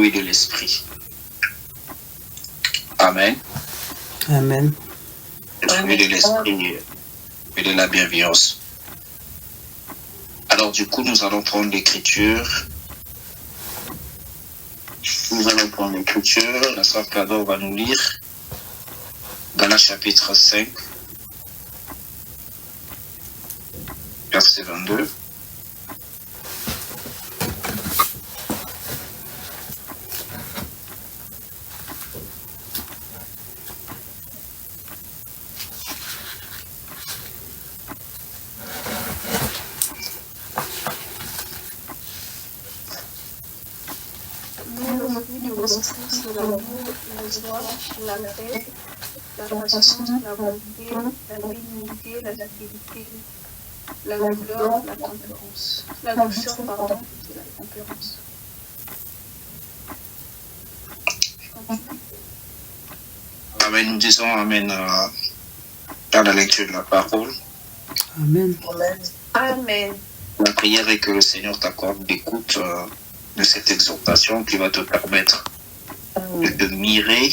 fruits de l'esprit. Amen. Amen. Le fruit de l'esprit et de la bienveillance. Alors du coup, nous allons prendre l'écriture. La sœur Clador va nous lire Galates chapitre 5, verset 22. C'est l'amour, la joie, la paix, la patience, la bonté, la bénignité, la fidélité, la douleur, la tempérance. La douceur, pardon, c'est la tempérance. Amen. Nous disons Amen dans la lecture de la parole. Amen. Amen. La prière est que le Seigneur t'accorde l'écoute de cette exhortation qui va te permettre de te mirer,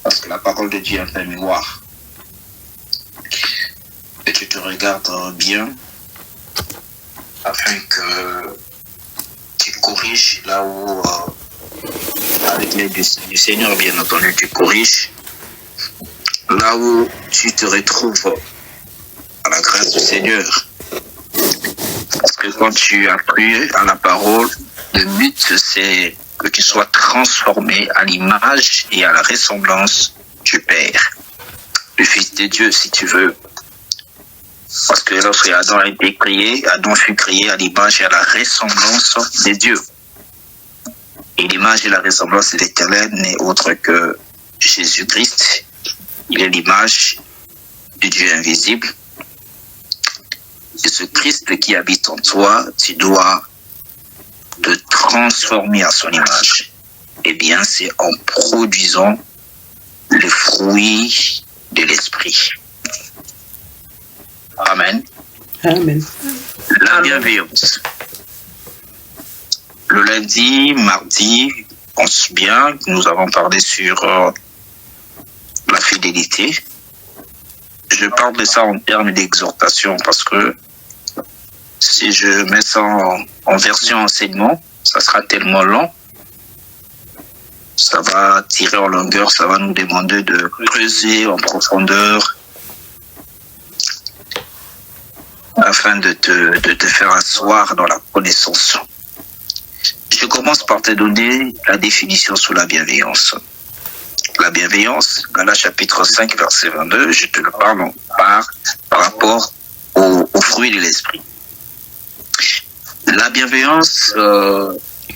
parce que la parole de Dieu est un miroir. Et tu te regardes bien afin que tu corriges là où, avec l'aide du Seigneur, bien entendu, tu corriges là où tu te retrouves à la grâce du Seigneur. Parce que quand tu as cru à la parole, le but c'est que tu sois transformé à l'image et à la ressemblance du Père, du Fils de Dieu, si tu veux. Parce que lorsque Adam a été créé, Adam fut créé à l'image et à la ressemblance de Dieu. Et l'image et la ressemblance de l'Éternel n'est autre que Jésus-Christ. Il est l'image du Dieu invisible. Et ce Christ qui habite en toi, tu dois te transformer à son image. Eh bien, c'est en produisant les fruits de l'esprit. Amen. Amen. La bienveillance. Le lundi, mardi, on pense bien, nous avons parlé sur la fidélité. Je parle de ça en termes d'exhortation parce que si je mets ça en version enseignement, ça sera tellement long. Ça va tirer en longueur, ça va nous demander de creuser en profondeur afin de te faire asseoir dans la connaissance. Je commence par te donner la définition sur la bienveillance. La bienveillance, Galates chapitre 5, verset 22, je te le parle par rapport au fruit de l'esprit. La bienveillance,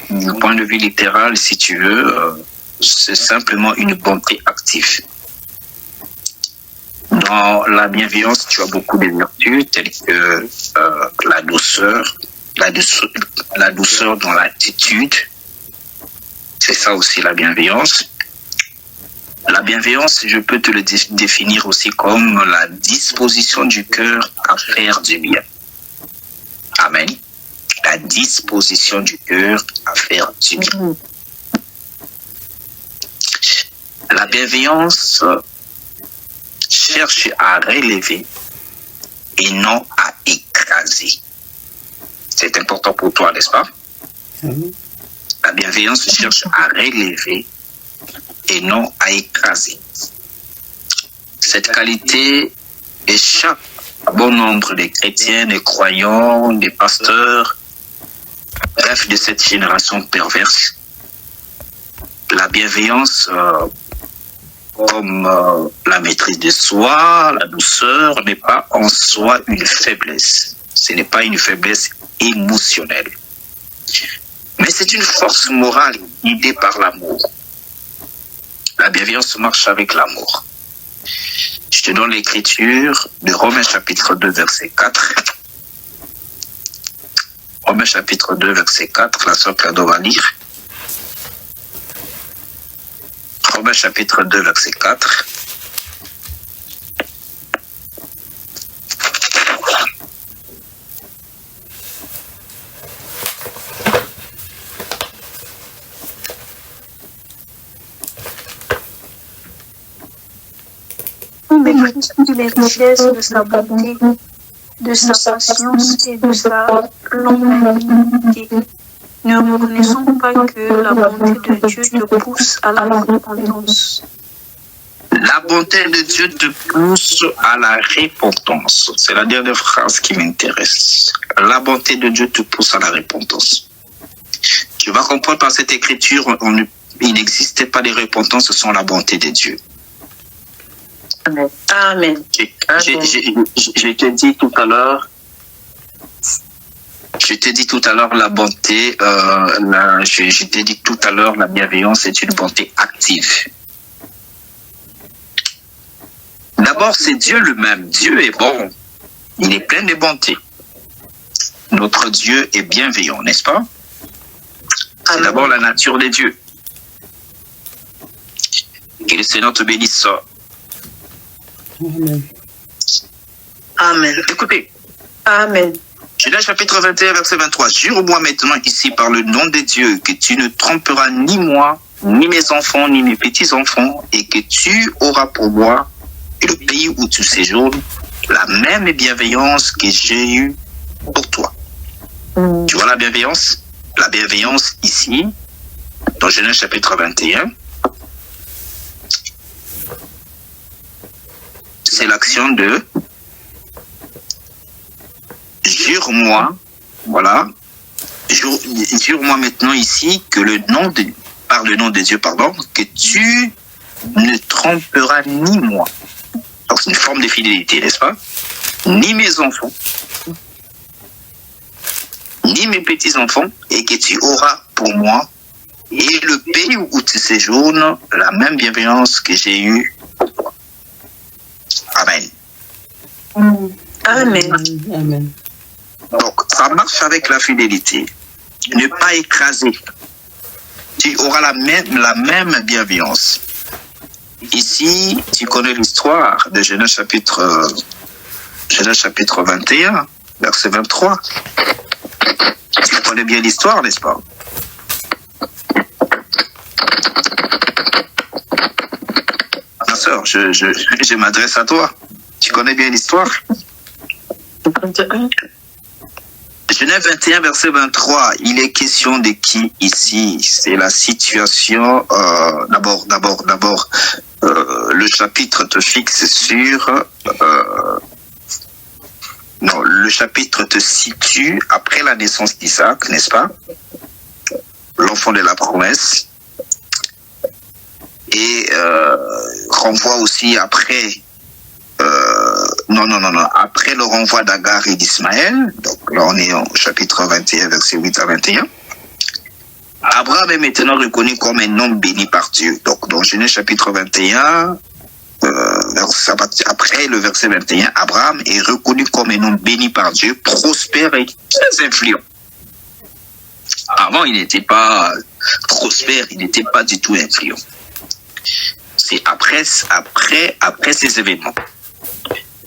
du point de vue littéral, si tu veux, c'est simplement une bonté active. Dans la bienveillance, tu as beaucoup de vertus, telles que la douceur dans l'attitude. C'est ça aussi la bienveillance. La bienveillance, je peux te le définir aussi comme la disposition du cœur à faire du bien. Amen. La disposition du cœur à faire du bien. La bienveillance cherche à relever et non à écraser. C'est important pour toi, n'est-ce pas? La bienveillance cherche à relever et non à écraser. Cette qualité échappe à bon nombre de chrétiens, de croyants, des pasteurs, bref, de cette génération perverse. La bienveillance, comme la maîtrise de soi, la douceur, n'est pas en soi une faiblesse. Ce n'est pas une faiblesse émotionnelle. Mais c'est une force morale guidée par l'amour. La bienveillance marche avec l'amour. Je te donne l'écriture de Romains chapitre 2, verset 4. Romains chapitre 2, verset 4, la sœur Clador va lire. Romains chapitre 2, verset 4. toutes les richesses de sa bonté, de sa patience et de sa longanimité. Ne reconnaissons pas que la bonté de Dieu te pousse à la repentance. La bonté de Dieu te pousse à la repentance. C'est la dernière phrase qui m'intéresse. La bonté de Dieu te pousse à la repentance. Tu vas comprendre par cette écriture, il n'existait pas de repentance sans la bonté de Dieu. Amen. Amen. Je t'ai dit tout à l'heure, la bonté, je t'ai dit tout à l'heure, la bienveillance est une bonté active. D'abord, c'est Dieu lui-même. Dieu est bon. Il est plein de bonté. Notre Dieu est bienveillant, n'est-ce pas? C'est d'abord la nature de Dieu. Que le Seigneur te bénisse. Amen. Amen. Écoutez. Amen. Genèse chapitre 21, verset 23. Jure-moi maintenant ici par le nom de Dieu que tu ne tromperas ni moi, ni mes enfants, ni mes petits-enfants, et que tu auras pour moi et le pays où tu séjournes la même bienveillance que j'ai eue pour toi. Tu vois la bienveillance? La bienveillance ici, dans Genèse chapitre 21, c'est l'action de jure-moi, voilà, jure-moi maintenant ici que par le nom de Dieu, que tu ne tromperas ni moi. Donc c'est une forme de fidélité, n'est-ce pas? Ni mes enfants, ni mes petits-enfants, et que tu auras pour moi et le pays où tu séjournes la même bienveillance que j'ai eue pour toi. Amen. Amen. Amen. Donc, ça marche avec la fidélité. Ne pas écraser. Tu auras la même bienveillance. Ici, tu connais l'histoire de Genèse chapitre 21, verset 23. Tu connais bien l'histoire, n'est-ce pas? Ma soeur, je m'adresse à toi. Tu connais bien l'histoire? Genèse 21, verset 23, il est question de qui ici? C'est la situation, d'abord, le chapitre te fixe sur... le chapitre te situe après la naissance d'Isaac, n'est-ce pas? L'enfant de la promesse. Et renvoie aussi après... après le renvoi d'Agar et d'Ismaël, donc là on est au chapitre 21, verset 8 à 21, Abraham est maintenant reconnu comme un homme béni par Dieu. Donc dans Genèse chapitre 21, après le verset 21, Abraham est reconnu comme un homme béni par Dieu, prospère et très influent. Avant, il n'était pas prospère, il n'était pas du tout influent. C'est après ces événements.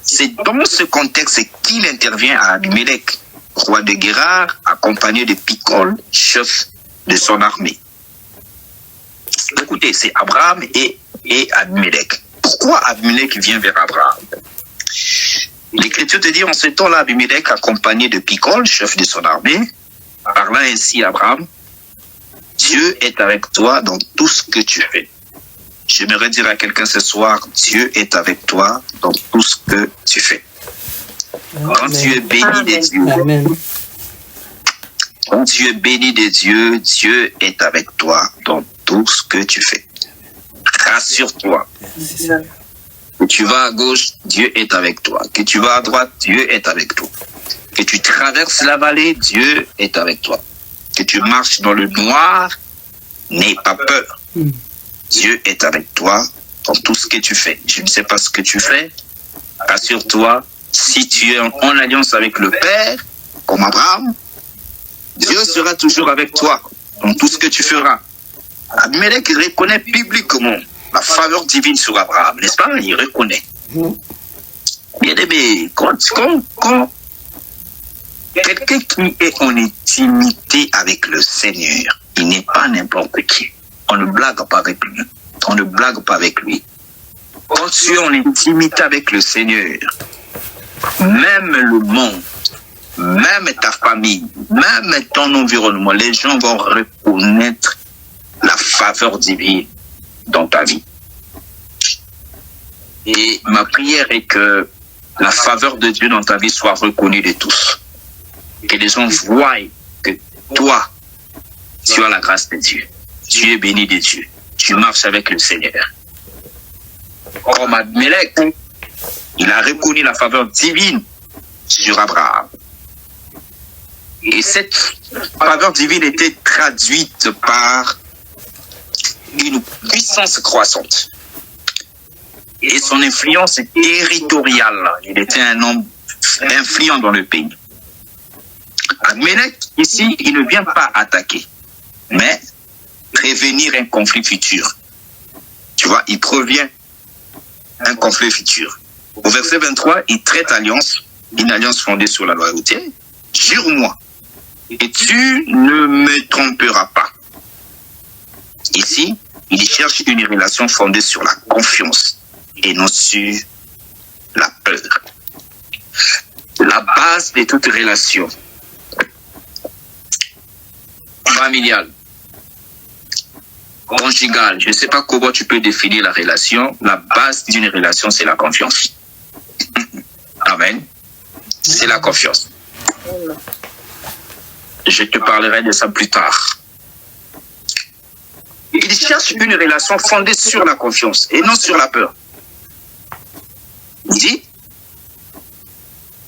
C'est dans ce contexte qu'il intervient à Abimelech, roi de Guérar, accompagné de Picol, chef de son armée. Écoutez, c'est Abraham et Abimelech. Pourquoi Abimelech vient vers Abraham? L'Écriture te dit en ce temps-là, Abimelech, accompagné de Picol, chef de son armée, parlant ainsi à Abraham, Dieu est avec toi dans tout ce que tu fais. J'aimerais dire à quelqu'un ce soir, Dieu est avec toi dans tout ce que tu fais. Quand tu es béni de Dieu, quand tu es béni de Dieu, Dieu est avec toi dans tout ce que tu fais. Rassure-toi. Que tu vas à gauche, Dieu est avec toi. Que tu vas à droite, Dieu est avec toi. Que tu traverses la vallée, Dieu est avec toi. Que tu marches dans le noir, n'aie pas peur. Dieu est avec toi dans tout ce que tu fais. Je ne sais pas ce que tu fais. Rassure-toi, si tu es en alliance avec le Père, comme Abraham, Dieu sera toujours avec toi dans tout ce que tu feras. Abimelech reconnaît publiquement la faveur divine sur Abraham, n'est-ce pas? Il reconnaît. Bien aimé, quand quelqu'un qui est en intimité avec le Seigneur, il n'est pas n'importe qui. On ne blague pas avec lui. On ne blague pas avec lui. quand tu es en intimité avec le Seigneur, même le monde, même ta famille, même ton environnement, les gens vont reconnaître la faveur divine dans ta vie. Et ma prière est que la faveur de Dieu dans ta vie soit reconnue de tous. Que les gens voient que toi, tu as la grâce de Dieu. Tu es béni de Dieu. Tu marches avec le Seigneur. Comme Abimelech, il a reconnu la faveur divine sur Abraham. Et cette faveur divine était traduite par une puissance croissante. Et son influence territoriale. Il était un homme influent dans le pays. Abimelech, ici, il ne vient pas attaquer, mais prévenir un conflit futur. Tu vois, il prévient un conflit futur. Au verset 23, il traite alliance, une alliance fondée sur la loyauté. Jure-moi, et tu ne me tromperas pas. Ici, il cherche une relation fondée sur la confiance et non sur la peur. La base de toute relation familiale, conjugale, je ne sais pas comment tu peux définir la relation. La base d'une relation, c'est la confiance. Amen. C'est la confiance. Je te parlerai de ça plus tard. Il cherche une relation fondée sur la confiance et non sur la peur. Il dit,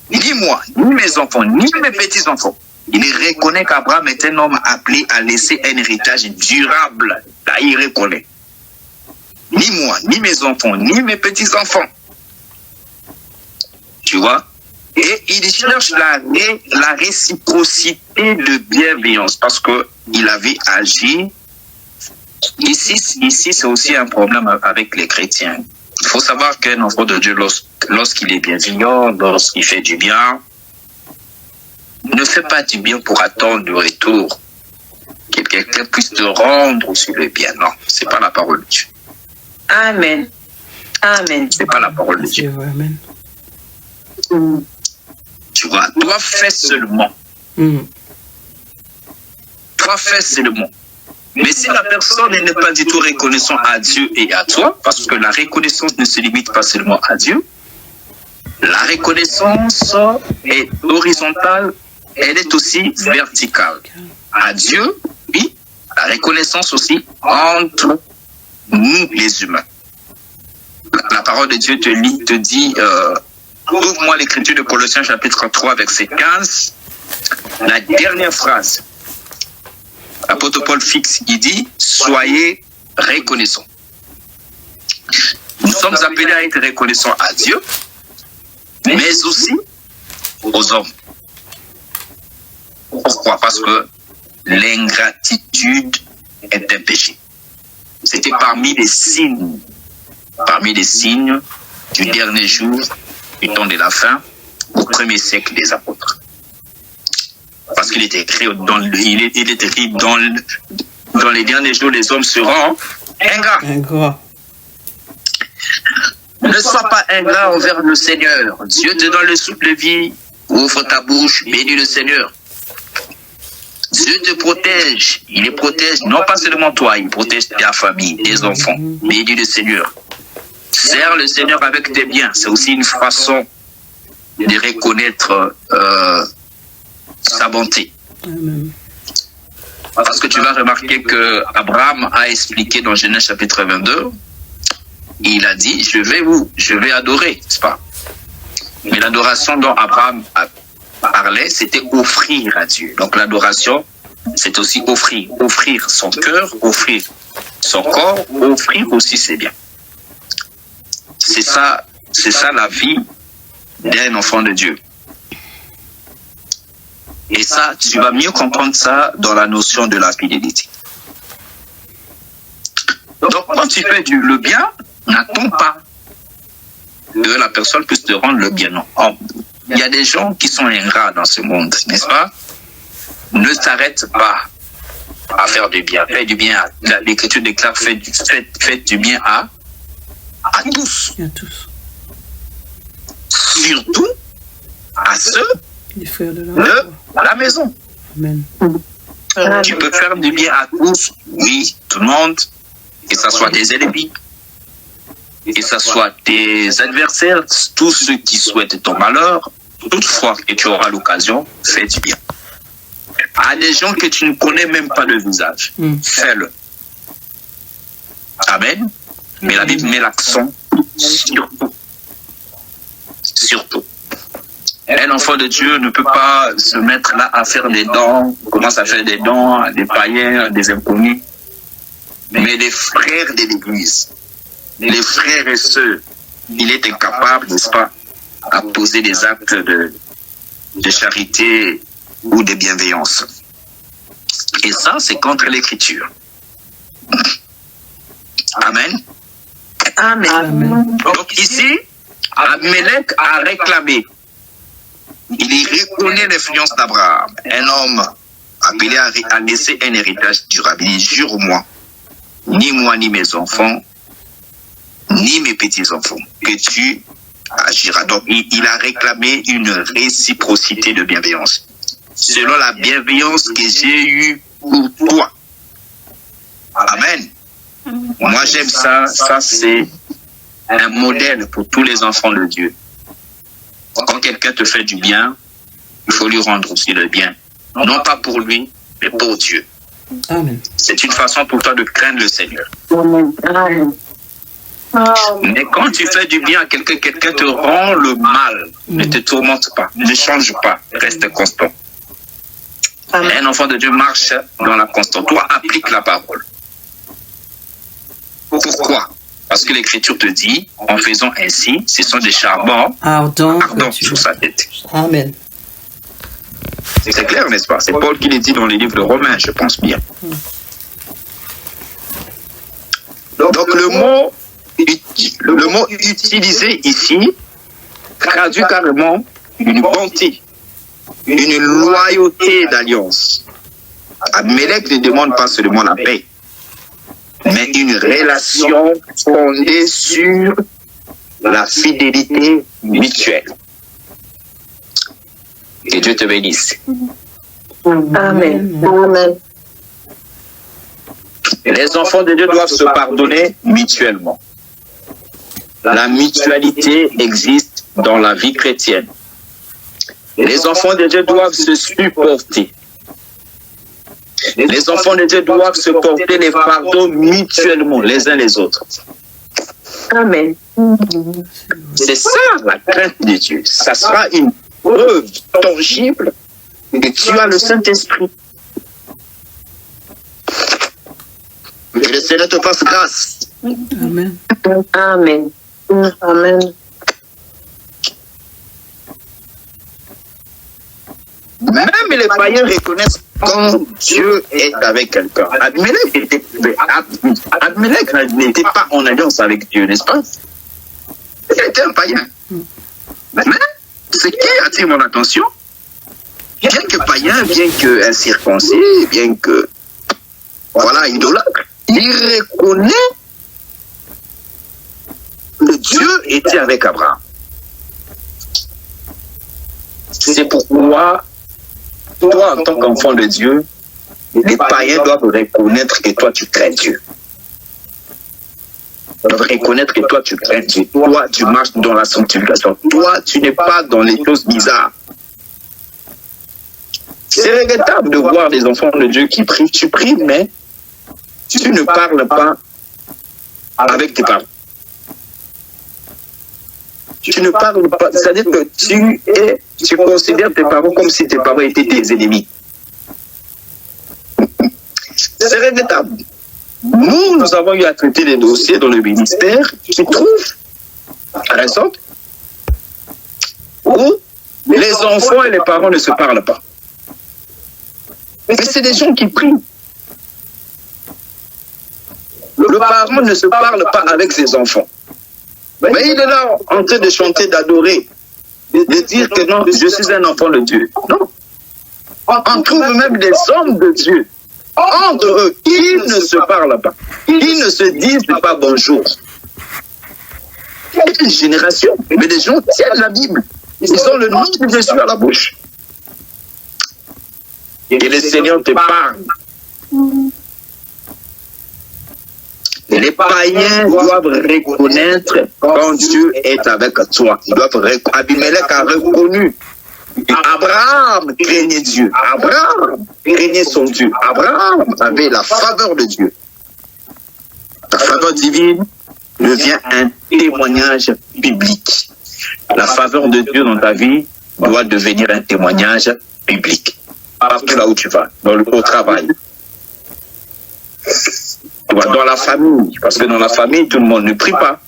ni moi, ni mes enfants, ni mes petits-enfants. Il reconnaît qu'Abraham est un homme appelé à laisser un héritage durable. Là, il reconnaît. Ni moi, ni mes enfants, ni mes petits-enfants. Tu vois? Et il cherche la réciprocité de bienveillance parce qu'il avait agi. Ici c'est aussi un problème avec les chrétiens. Il faut savoir qu'un enfant de Dieu, lorsqu'il est bienveillant, lorsqu'il fait du bien, ne fait pas du bien pour attendre le retour. Que quelqu'un puisse te rendre sur le bien. Non, c'est pas la parole de Dieu. Amen. Amen. C'est pas la parole de Dieu. Amen. Tu vois, toi fais seulement. Toi fais seulement. Mais si la personne n'est pas du tout reconnaissante à Dieu et à toi, parce que la reconnaissance ne se limite pas seulement à Dieu, la reconnaissance est horizontale, elle est aussi verticale. À Dieu, oui, la reconnaissance aussi entre nous les humains. La parole de Dieu te dit, ouvre-moi l'écriture de Colossiens chapitre 3, verset 15, la dernière phrase. L'apôtre Paul fixe, il dit, soyez reconnaissants. Nous sommes appelés à être reconnaissants à Dieu, mais aussi aux hommes. Pourquoi? Parce que l'ingratitude est un péché. C'était parmi les signes du dernier jour, du temps de la fin, au premier siècle des apôtres. Parce qu'il est écrit dans les derniers jours, les hommes seront ingrats. Ne sois pas ingrat envers le Seigneur. Dieu te donne le souffle de vie. Ouvre ta bouche, bénis le Seigneur. Dieu te protège. Il les protège, non pas seulement toi, il protège ta famille, tes enfants. Bénis le Seigneur. Sers le Seigneur avec tes biens. C'est aussi une façon de reconnaître sa bonté. Amen. Parce que tu vas remarquer que Abraham a expliqué dans Genèse chapitre 22, il a dit, je vais adorer, n'est-ce pas? Mais l'adoration dont Abraham a parlé, c'était offrir à Dieu. Donc l'adoration, c'est aussi offrir son cœur, offrir son corps, offrir aussi ses biens. C'est ça la vie d'un enfant de Dieu. Et ça, tu vas mieux comprendre ça dans la notion de la fidélité. Donc, quand tu fais le bien, n'attends pas que la personne puisse te rendre le bien. Non. Il y a des gens qui sont ingrats dans ce monde, n'est-ce pas? Ne t'arrête pas à faire du bien. Fais du bien. L'Écriture déclare, faites du bien à tous. Et à tous. Surtout à ceux Les frères de la de foi. la maison. Amen. Tu peux faire du bien à tous, oui, tout le monde, que ce soit tes ennemis, que ce soit tes adversaires, tous ceux qui souhaitent ton malheur. Toutefois que tu auras l'occasion, fais du bien. À des gens que tu ne connais même pas le visage, fais-le. Amen. Mais la Bible met l'accent surtout. Surtout. Un enfant de Dieu ne peut pas se mettre là à faire des dons, commence à faire des dons à des païens, à des inconnus. Mais les frères de l'Église, les frères et sœurs, il est incapable, n'est-ce pas, à poser des actes de charité ou de bienveillance. Et ça, c'est contre l'Écriture. Amen. Amen. Amen. Donc ici, Abimelech a réclamé. Il reconnaît l'influence d'Abraham. Un homme appelé à laisser un héritage durable. Il dit, jure-moi, ni moi, ni mes enfants, ni mes petits-enfants, que tu agiras. Donc, il a réclamé une réciprocité de bienveillance. Selon la bienveillance que j'ai eue pour toi. Amen. Moi, j'aime ça. Ça, c'est un modèle pour tous les enfants de Dieu. Quand quelqu'un te fait du bien, il faut lui rendre aussi le bien. Non pas pour lui, mais pour Dieu. Amen. C'est une façon pour toi de craindre le Seigneur. Amen. Mais quand tu fais du bien à quelqu'un, quelqu'un te rend le mal. Ne te tourmente pas, ne change pas, reste constant. Un enfant de Dieu marche dans la constance. Toi, applique la parole. Pourquoi? Parce que l'Écriture te dit, en faisant ainsi, ce sont des charbons Ardent. ardents sur sa tête. Amen. C'est clair, n'est-ce pas? C'est Paul qui le dit dans les livres de Romains, je pense bien. Donc le mot utilisé ici traduit carrément une bonté, une loyauté d'alliance. Abimelech ne demande pas seulement la paix, mais une relation fondée sur la fidélité mutuelle. Que Dieu te bénisse. Amen. Amen. Les enfants de Dieu doivent se pardonner mutuellement. La mutualité existe dans la vie chrétienne. Les enfants de Dieu doivent se supporter. Les enfants de Dieu doivent se porter les fardeaux mutuellement, les uns les autres. Amen. C'est ça la crainte de Dieu. Ça sera une preuve tangible que tu as le Saint-Esprit. Que le Seigneur te fasse grâce. Amen. Amen. Amen. Même les païens reconnaissent quand Dieu est avec quelqu'un. Abimelech n'était pas en alliance avec Dieu, n'est-ce pas? Il était un païen. Mais ce qui attire mon attention, bien que païen, bien que incirconcis, bien que, voilà, idolâtre, il reconnaît que Dieu était avec Abraham. C'est pourquoi, toi, en tant qu'enfant de Dieu, les païens doivent reconnaître que toi, tu crains Dieu. Ils doivent reconnaître que toi, tu crains Dieu. Toi, tu marches dans la sanctification. Toi, tu n'es pas dans les choses bizarres. C'est regrettable de voir des enfants de Dieu qui prient. Tu pries, mais tu ne parles pas avec tes parents. Tu ne parles pas, c'est-à-dire que tu considères tes parents comme si tes parents étaient tes ennemis. C'est regrettable. Nous avons eu à traiter des dossiers dans le ministère qui trouvent, par exemple, où les enfants et les parents ne se parlent pas. Mais c'est des gens qui prient. Le parent ne se parle pas avec ses enfants. Mais il est là en train de chanter, d'adorer, de dire que non, je suis un enfant de Dieu. Non. On trouve même des hommes de Dieu entre eux qui ne se parlent pas, qui ne se disent pas bonjour. Quelle génération? Mais les gens tiennent la Bible. Ils ont le nom de Jésus à la bouche. Et le Seigneur te parle. Les païens doivent reconnaître quand Dieu est avec toi. Ils doivent Abimelech a reconnu. Abraham craignait Dieu. Abraham craignait son Dieu. Abraham avait la faveur de Dieu. La faveur divine devient un témoignage biblique. La faveur de Dieu dans ta vie doit devenir un témoignage biblique. Partout là où tu vas, au travail. Dans la famille, parce que dans la famille, tout le monde ne prie pas.